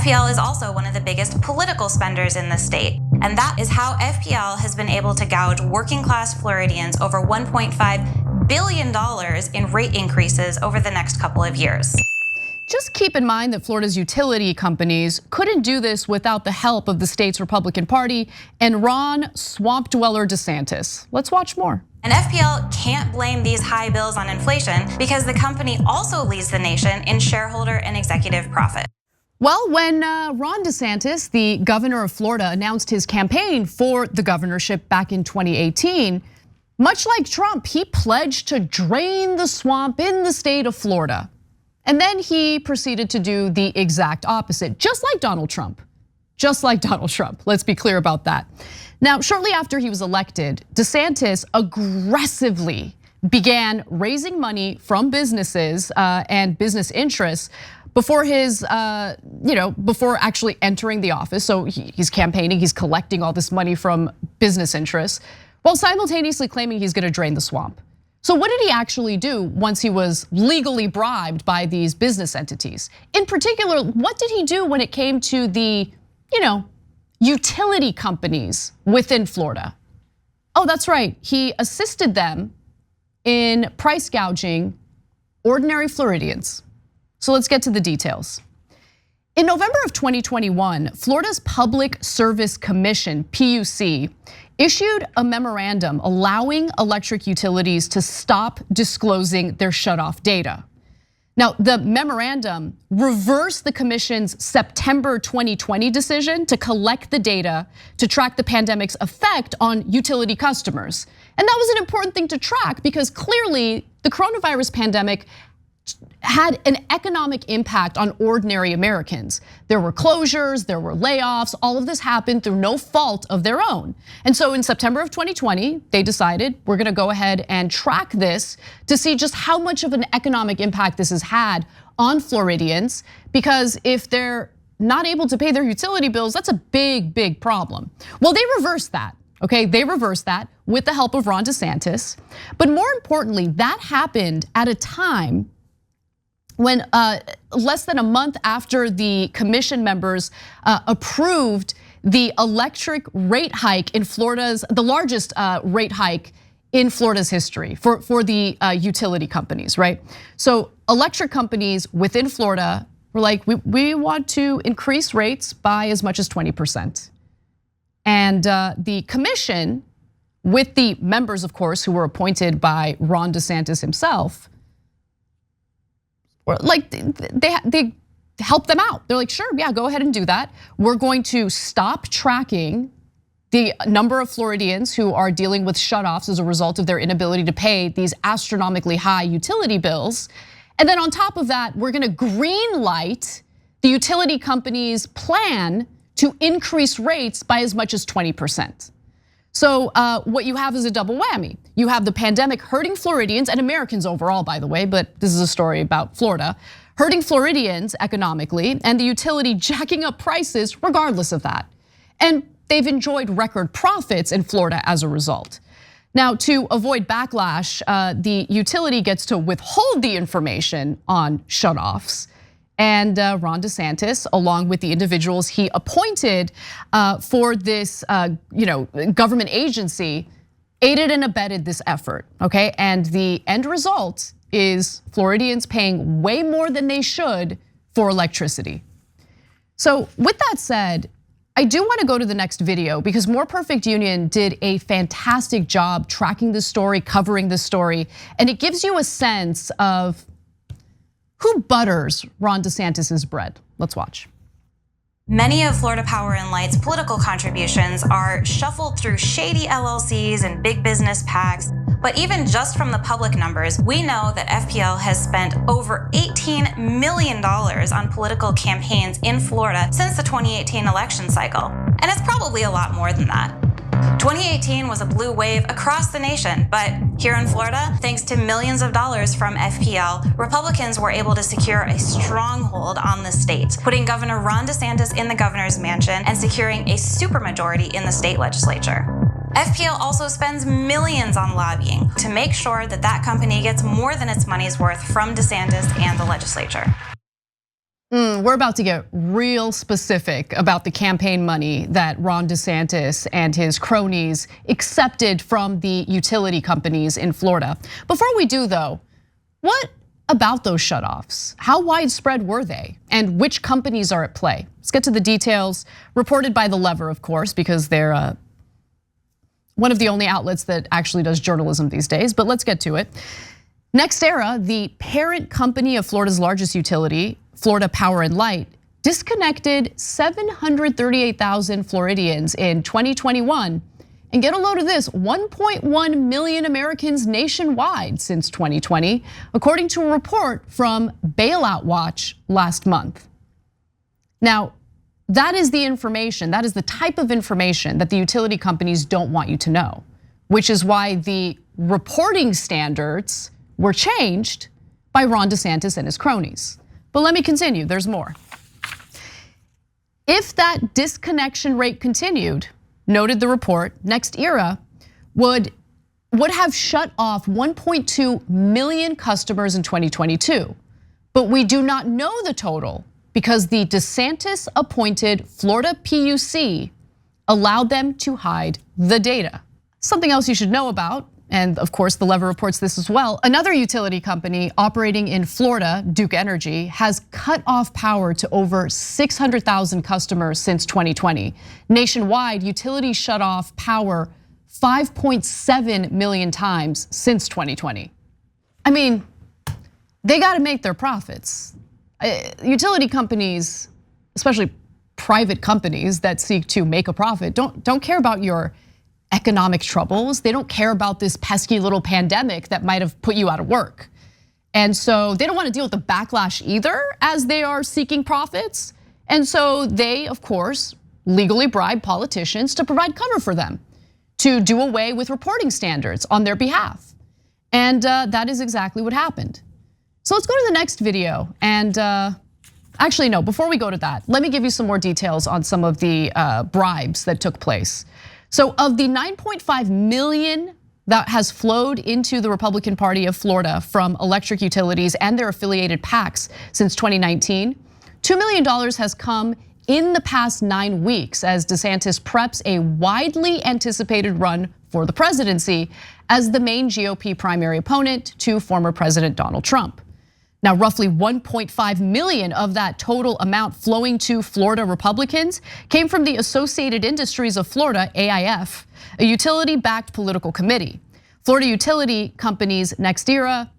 FPL is also one of the biggest political spenders in the state, and that is how FPL has been able to gouge working class Floridians over $1.5 billion in rate increases over the next couple of years. Just keep in mind that Florida's utility companies couldn't do this without the help of the state's Republican Party and Ron Swamp Dweller DeSantis. Let's watch more. And FPL can't blame these high bills on inflation because the company also leads the nation in shareholder and executive profit. Well, when Ron DeSantis, the governor of Florida, announced his campaign for the governorship back in 2018, much like Trump, he pledged to drain the swamp in the state of Florida. And then he proceeded to do the exact opposite, just like Donald Trump. Just like Donald Trump, let's be clear about that. Now, shortly after he was elected, DeSantis aggressively began raising money from businesses and business interests before before actually entering the office. So he's campaigning, he's collecting all this money from business interests, while simultaneously claiming he's gonna drain the swamp. So what did he actually do once he was legally bribed by these business entities? In particular, what did he do when it came to the, utility companies within Florida? Oh, that's right, he assisted them in price gouging ordinary Floridians. So let's get to the details. In November of 2021, Florida's Public Service Commission, PUC, issued a memorandum allowing electric utilities to stop disclosing their shutoff data. Now, the memorandum reversed the commission's September 2020 decision to collect the data to track the pandemic's effect on utility customers. And that was an important thing to track because clearly the coronavirus pandemic had an economic impact on ordinary Americans. There were closures, there were layoffs, all of this happened through no fault of their own. And so in September of 2020, they decided we're gonna go ahead and track this to see just how much of an economic impact this has had on Floridians, because if they're not able to pay their utility bills, that's a big, big problem. Well, they reversed that. Okay, they reversed that with the help of Ron DeSantis. But more importantly, that happened at a time when less than a month after the commission members approved the electric rate hike in the largest rate hike in Florida's history for the utility companies, right? So electric companies within Florida were like, we want to increase rates by as much as 20%. And the commission, with the members, of course, who were appointed by Ron DeSantis himself, like they help them out. They're like, sure, yeah, go ahead and do that. We're going to stop tracking the number of Floridians who are dealing with shutoffs as a result of their inability to pay these astronomically high utility bills. And then on top of that, we're gonna green light the utility company's plan to increase rates by as much as 20%. So what you have is a double whammy. You have the pandemic hurting Floridians and Americans overall, by the way, but this is a story about Florida, hurting Floridians economically, and the utility jacking up prices regardless of that. And they've enjoyed record profits in Florida as a result. Now, to avoid backlash, the utility gets to withhold the information on shutoffs. And Ron DeSantis, along with the individuals he appointed for this government agency, aided and abetted this effort, okay? And the end result is Floridians paying way more than they should for electricity. So with that said, I do want to go to the next video because More Perfect Union did a fantastic job tracking this story, covering this story, and it gives you a sense of who butters Ron DeSantis's bread. Let's watch. Many of Florida Power and Light's political contributions are shuffled through shady LLCs and big business PACs. But even just from the public numbers, we know that FPL has spent over $18 million on political campaigns in Florida since the 2018 election cycle. And it's probably a lot more than that. 2018 was a blue wave across the nation, but here in Florida, thanks to millions of dollars from FPL, Republicans were able to secure a stronghold on the state, putting Governor Ron DeSantis in the governor's mansion and securing a supermajority in the state legislature. FPL also spends millions on lobbying to make sure that that company gets more than its money's worth from DeSantis and the legislature. We're about to get real specific about the campaign money that Ron DeSantis and his cronies accepted from the utility companies in Florida. Before we do though, what about those shutoffs? How widespread were they? And which companies are at play? Let's get to the details, reported by The Lever, of course, because they're one of the only outlets that actually does journalism these days, but let's get to it. NextEra, the parent company of Florida's largest utility, Florida Power and Light, disconnected 738,000 Floridians in 2021. And get a load of this, 1.1 million Americans nationwide since 2020, according to a report from Bailout Watch last month. Now, that is the information, that is the type of information that the utility companies don't want you to know, which is why the reporting standards were changed by Ron DeSantis and his cronies. But let me continue, there's more. If that disconnection rate continued, noted the report, NextEra would have shut off 1.2 million customers in 2022. But we do not know the total because the DeSantis appointed Florida PUC allowed them to hide the data. Something else you should know about, and of course The Lever reports this as well, another utility company operating in Florida, Duke Energy, has cut off power to over 600,000 customers since 2020. Nationwide, utilities shut off power 5.7 million times since 2020. I mean, they gotta make their profits. Utility companies, especially private companies that seek to make a profit, don't care about your economic troubles. They don't care about this pesky little pandemic that might have put you out of work. And so they don't want to deal with the backlash either as they are seeking profits. And so they, of course, legally bribe politicians to provide cover for them, to do away with reporting standards on their behalf. And that is exactly what happened. So let's go to the next video. And actually, no, before we go to that, let me give you some more details on some of the bribes that took place. So of the 9.5 million that has flowed into the Republican Party of Florida from electric utilities and their affiliated PACs since 2019, $2 million has come in the past 9 weeks as DeSantis preps a widely anticipated run for the presidency as the main GOP primary opponent to former President Donald Trump. Now, roughly 1.5 million of that total amount flowing to Florida Republicans came from the Associated Industries of Florida, AIF, a utility-backed political committee. Florida utility companies NextEra,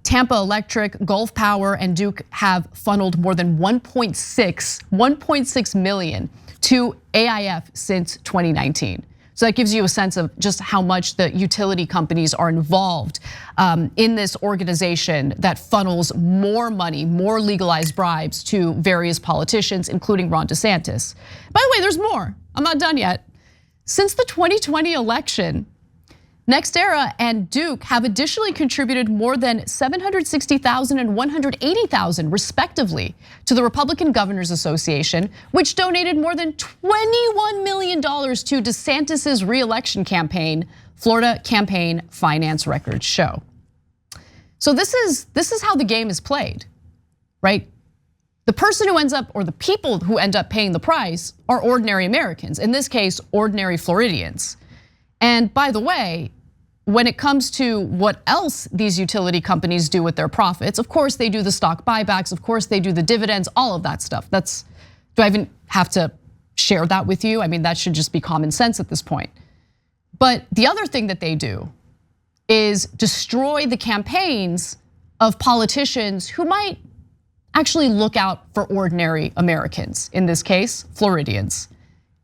Tampa Electric, Gulf Power, and Duke have funneled more than 1.6 million to AIF since 2019. So that gives you a sense of just how much the utility companies are involved in this organization that funnels more money, more legalized bribes to various politicians, including Ron DeSantis. By the way, there's more, I'm not done yet. Since the 2020 election, NextEra and Duke have additionally contributed more than 760,000 and 180,000 respectively to the Republican Governors Association, which donated more than $21 million to DeSantis's re-election campaign, Florida campaign finance records show. So this is how the game is played, right? The person who ends up, or the people who end up paying the price are ordinary Americans, in this case, ordinary Floridians. And by the way, when it comes to what else these utility companies do with their profits, of course they do the stock buybacks, of course they do the dividends, all of that stuff. Do I even have to share that with you? I mean, that should just be common sense at this point. But the other thing that they do is destroy the campaigns of politicians who might actually look out for ordinary Americans, in this case, Floridians.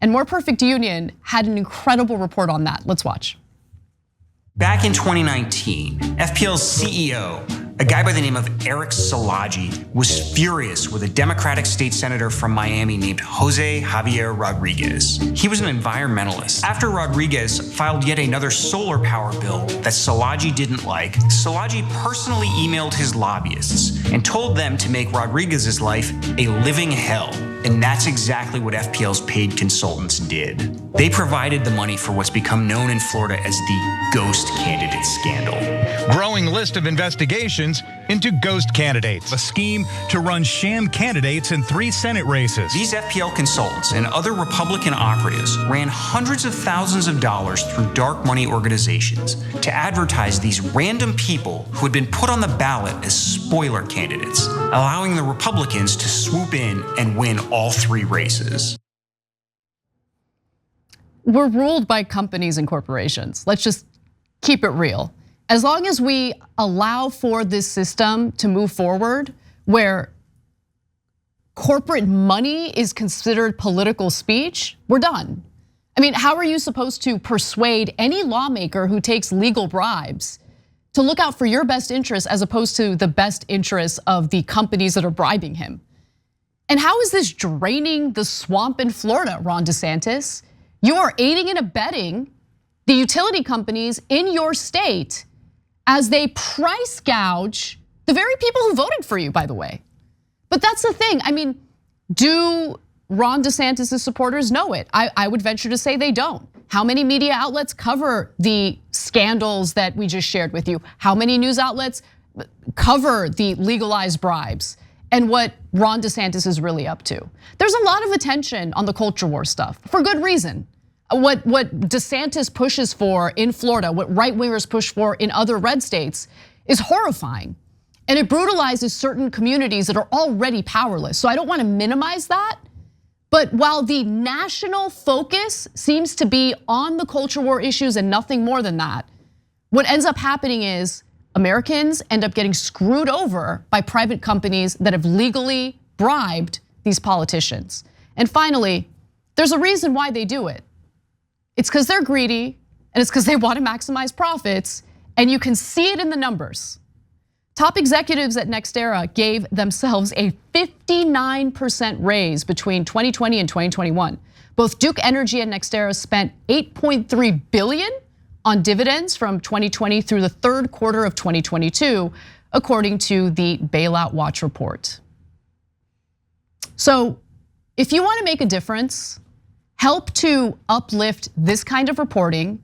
And More Perfect Union had an incredible report on that. Let's watch. Back in 2019, FPL's CEO, a guy by the name of Eric Szilagyi, was furious with a Democratic state senator from Miami named Jose Javier Rodriguez. He was an environmentalist. After Rodriguez filed yet another solar power bill that Szilagyi didn't like, Szilagyi personally emailed his lobbyists and told them to make Rodriguez's life a living hell. And that's exactly what FPL's paid consultants did. They provided the money for what's become known in Florida as the ghost candidate scandal. Growing list of investigations into ghost candidates, a scheme to run sham candidates in 3 Senate races. These FPL consultants and other Republican operatives ran hundreds of thousands of dollars through dark money organizations to advertise these random people who had been put on the ballot as spoiler candidates, allowing the Republicans to swoop in and win all 3 races. We're ruled by companies and corporations. Let's just keep it real. As long as we allow for this system to move forward where corporate money is considered political speech, we're done. I mean, how are you supposed to persuade any lawmaker who takes legal bribes to look out for your best interests as opposed to the best interests of the companies that are bribing him? And how is this draining the swamp in Florida, Ron DeSantis? You are aiding and abetting the utility companies in your state as they price gouge the very people who voted for you, by the way. But that's the thing. I mean, do Ron DeSantis' supporters know it? I would venture to say they don't. How many media outlets cover the scandals that we just shared with you? How many news outlets cover the legalized bribes and what Ron DeSantis is really up to? There's a lot of attention on the culture war stuff for good reason. What DeSantis pushes for in Florida, what right-wingers push for in other red states is horrifying. And it brutalizes certain communities that are already powerless. So I don't want to minimize that. But while the national focus seems to be on the culture war issues and nothing more than that, what ends up happening is Americans end up getting screwed over by private companies that have legally bribed these politicians. And finally, there's a reason why they do it. It's because they're greedy and it's because they want to maximize profits, and you can see it in the numbers. Top executives at NextEra gave themselves a 59% raise between 2020 and 2021. Both Duke Energy and NextEra spent $8.3 billion on dividends from 2020 through the 3rd quarter of 2022, according to the Bailout Watch report. So if you want to make a difference, help to uplift this kind of reporting,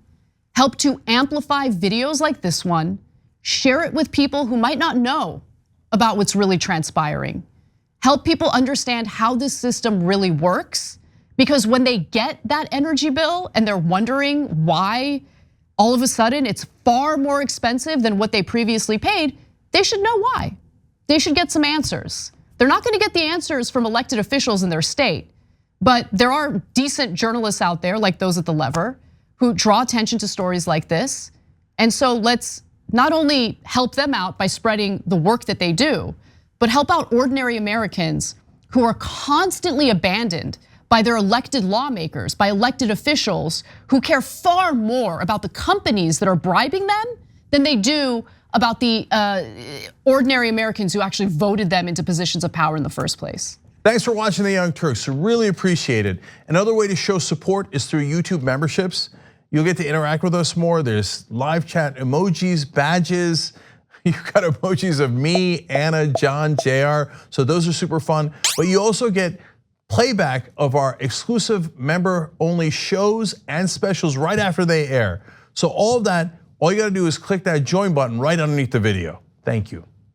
help to amplify videos like this one, share it with people who might not know about what's really transpiring. Help people understand how this system really works, because when they get that energy bill and they're wondering why all of a sudden it's far more expensive than what they previously paid, they should know why. They should get some answers. They're not gonna get the answers from elected officials in their state, but there are decent journalists out there, like those at The Lever, who draw attention to stories like this. And so let's not only help them out by spreading the work that they do, but help out ordinary Americans who are constantly abandoned by their elected lawmakers, by elected officials who care far more about the companies that are bribing them than they do about the ordinary Americans who actually voted them into positions of power in the first place. Thanks for watching The Young Turks, really appreciate it. Another way to show support is through YouTube memberships. You'll get to interact with us more. There's live chat emojis, badges. You've got emojis of me, Anna, John, JR. So those are super fun. But you also get playback of our exclusive member-only shows and specials right after they air. So all of that, all you gotta do is click that join button right underneath the video. Thank you.